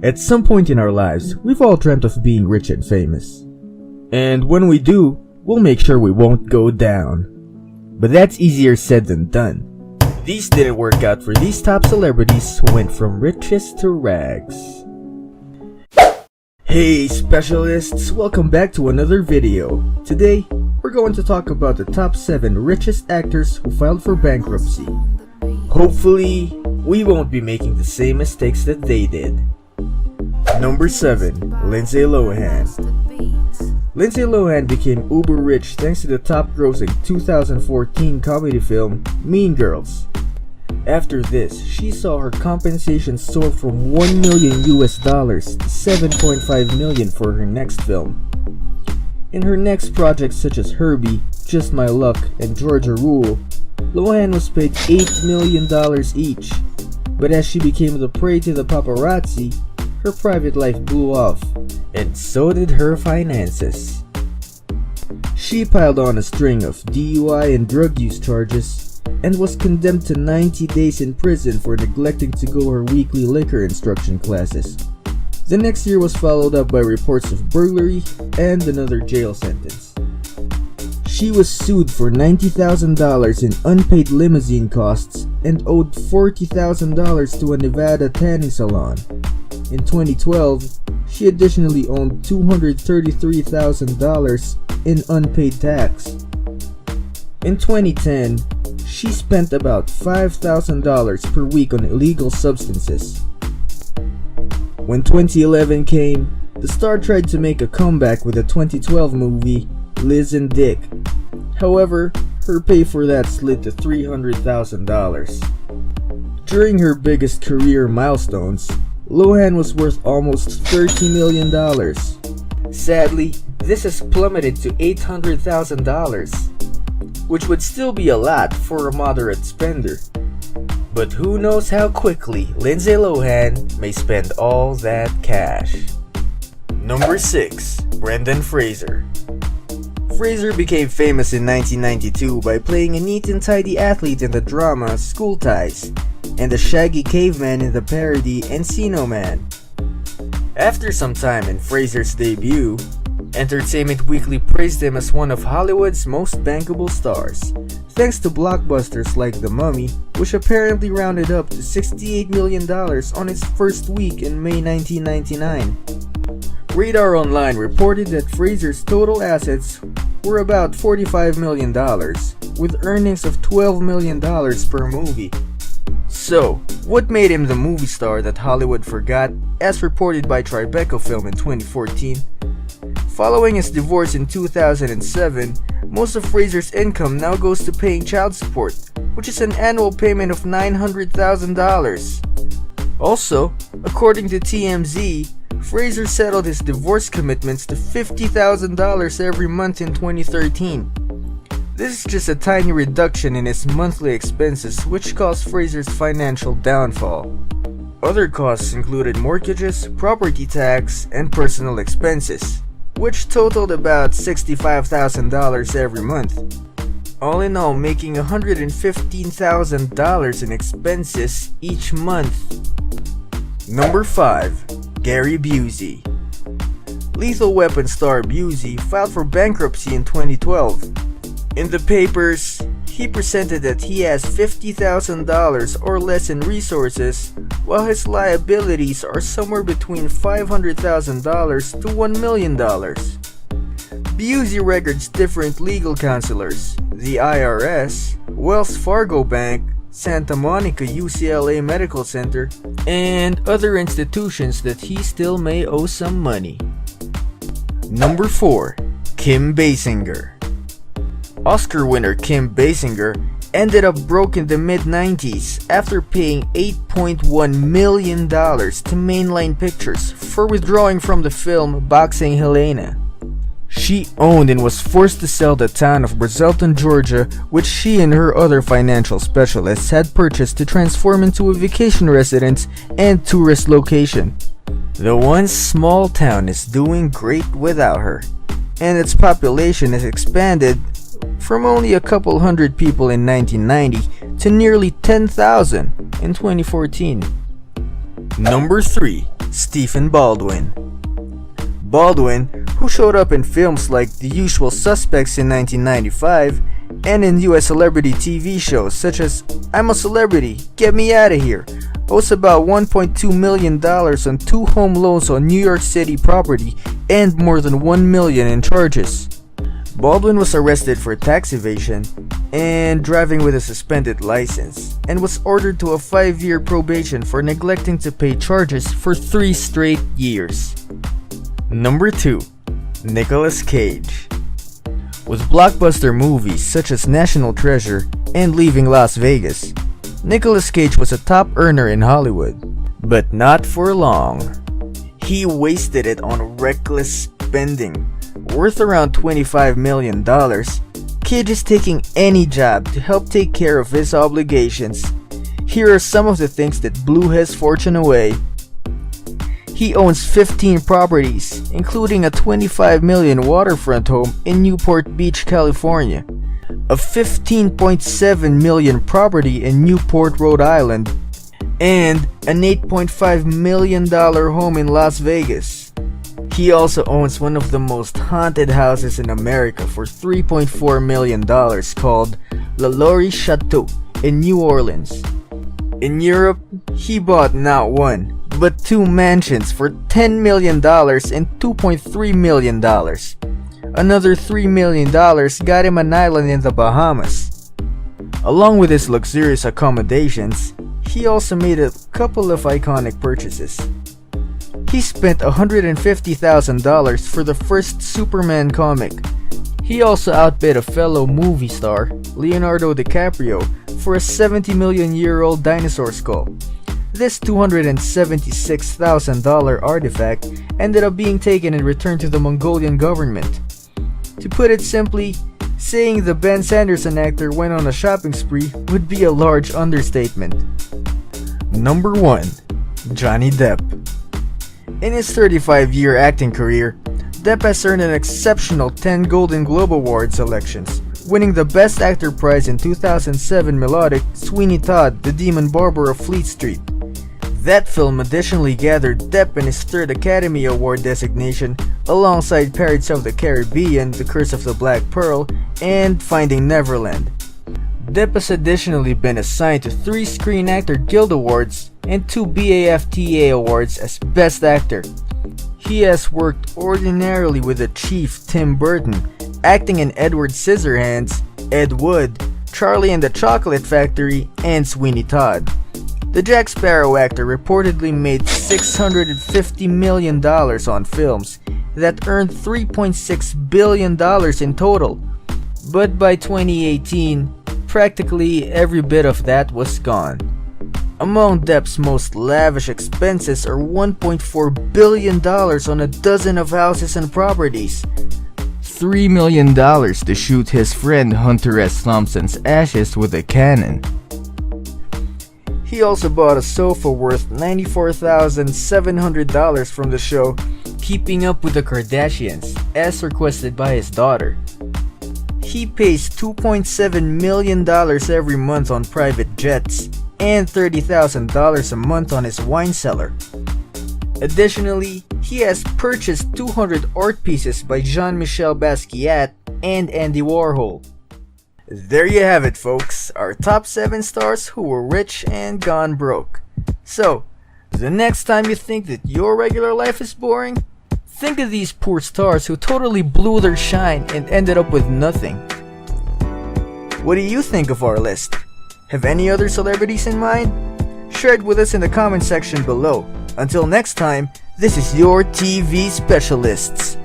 At some point in our lives, we've all dreamt of being rich and famous. And when we do, we'll make sure we won't go down. But that's easier said than done. These didn't work out for these top celebrities who went from riches to rags. Hey specialists, welcome back to another video. Today, we're going to talk about the top 7 richest actors who filed for bankruptcy. Hopefully, we won't be making the same mistakes that they did. Number 7. Lindsay Lohan. Lindsay Lohan became uber rich thanks to the top-grossing 2014 comedy film Mean Girls. After this, she saw her compensation soar from $1 million US to $7.5 million for her next film. In her next projects such as Herbie, Just My Luck, and Georgia Rule, Lohan was paid $8 million each. But as she became the prey to the paparazzi, her private life blew off, and so did her finances. She piled on a string of DUI and drug use charges, and was condemned to 90 days in prison for neglecting to go her weekly liquor instruction classes. The next year was followed up by reports of burglary and another jail sentence. She was sued for $90,000 in unpaid limousine costs and owed $40,000 to a Nevada tanning salon. In 2012, she additionally owned $233,000 in unpaid tax. In 2010, she spent about $5,000 per week on illegal substances. When 2011 came, the star tried to make a comeback with the 2012 movie Liz and Dick. However, her pay for that slid to $300,000. During her biggest career milestones, Lohan was worth almost $30 million. Sadly, this has plummeted to $800,000, which would still be a lot for a moderate spender. But who knows how quickly Lindsay Lohan may spend all that cash. Number 6. Brendan Fraser. Fraser became famous in 1992 by playing a neat and tidy athlete in the drama School Ties, and the shaggy caveman in the parody Encino Man. After some time in Fraser's debut, Entertainment Weekly praised him as one of Hollywood's most bankable stars, thanks to blockbusters like The Mummy, which apparently rounded up to $68 million on its first week in May 1999. Radar Online reported that Fraser's total assets were about $45 million, with earnings of $12 million per movie. So, what made him the movie star that Hollywood forgot, as reported by Tribeca Film in 2014? Following his divorce in 2007, most of Fraser's income now goes to paying child support, which is an annual payment of $900,000. Also, according to TMZ, Fraser settled his divorce commitments to $50,000 every month in 2013. This is just a tiny reduction in his monthly expenses, which caused Fraser's financial downfall. Other costs included mortgages, property tax, and personal expenses, which totaled about $65,000 every month. All in all, making $115,000 in expenses each month. Number 5. Gary Busey. Lethal Weapon star Busey filed for bankruptcy in 2012. In the papers, he presented that he has $50,000 or less in resources, while his liabilities are somewhere between $500,000 to $1 million. Busey records different legal counselors, the IRS, Wells Fargo Bank, Santa Monica UCLA Medical Center, and other institutions that he still may owe some money. Number 4. Kim Basinger. Oscar winner Kim Basinger ended up broke in the mid-90s after paying $8.1 million to Mainline Pictures for withdrawing from the film Boxing Helena. She owned and was forced to sell the town of Brazelton, Georgia, which she and her other financial specialists had purchased to transform into a vacation residence and tourist location. The once small town is doing great without her, and its population has expanded from only a couple hundred people in 1990 to nearly 10,000 in 2014. Number 3. Stephen Baldwin. Baldwin, who showed up in films like The Usual Suspects in 1995 and in US celebrity TV shows such as I'm a Celebrity, Get Me Outta Here, owes about $1.2 million on 2 home loans on New York City property and more than $1 million in charges. Baldwin was arrested for tax evasion and driving with a suspended license, and was ordered to a 5-year probation for neglecting to pay charges for 3 straight years. Number 2. Nicolas Cage. With blockbuster movies such as National Treasure and Leaving Las Vegas, Nicolas Cage was a top earner in Hollywood, but not for long. He wasted it on reckless spending. Worth around $25 million, Cage is taking any job to help take care of his obligations. Here are some of the things that blew his fortune away. He owns 15 properties, including a $25 million waterfront home in Newport Beach, California, a $15.7 million property in Newport, Rhode Island, and an $8.5 million home in Las Vegas. He also owns one of the most haunted houses in America for $3.4 million called La Laurie Chateau in New Orleans. In Europe, he bought not one, but 2 mansions for $10 million and $2.3 million. Another $3 million got him an island in the Bahamas. Along with his luxurious accommodations, he also made a couple of iconic purchases. He spent $150,000 for the first Superman comic. He also outbid a fellow movie star, Leonardo DiCaprio, for a 70 million year old dinosaur skull. This $276,000 artifact ended up being taken and returned to the Mongolian government. To put it simply, saying the Ben Sanderson actor went on a shopping spree would be a large understatement. Number 1. Johnny Depp. In his 35-year acting career, Depp has earned an exceptional 10 Golden Globe Awards selections, winning the Best Actor prize in 2007 melodic Sweeney Todd, The Demon Barber of Fleet Street. That film additionally gathered Depp in his 3rd Academy Award designation alongside Pirates of the Caribbean, The Curse of the Black Pearl, and Finding Neverland. Depp has additionally been assigned to 3 Screen Actor Guild Awards and 2 BAFTA awards as Best Actor. He has worked ordinarily with the Chief Tim Burton, acting in Edward Scissorhands, Ed Wood, Charlie and the Chocolate Factory, and Sweeney Todd. The Jack Sparrow actor reportedly made $650 million on films that earned $3.6 billion in total, but by 2018, practically every bit of that was gone. Among Depp's most lavish expenses are $1.4 billion on a dozen of houses and properties, $3 million to shoot his friend Hunter S. Thompson's ashes with a cannon. He also bought a sofa worth $94,700 from the show Keeping Up with the Kardashians, as requested by his daughter. He pays $2.7 million every month on private jets, and $30,000 a month on his wine cellar. Additionally, he has purchased 200 art pieces by Jean-Michel Basquiat and Andy Warhol. There you have it, folks, our top 7 stars who were rich and gone broke. So, the next time you think that your regular life is boring, think of these poor stars who totally blew their shine and ended up with nothing. What do you think of our list? Have any other celebrities in mind? Share it with us in the comment section below. Until next time, this is your TV Specialists.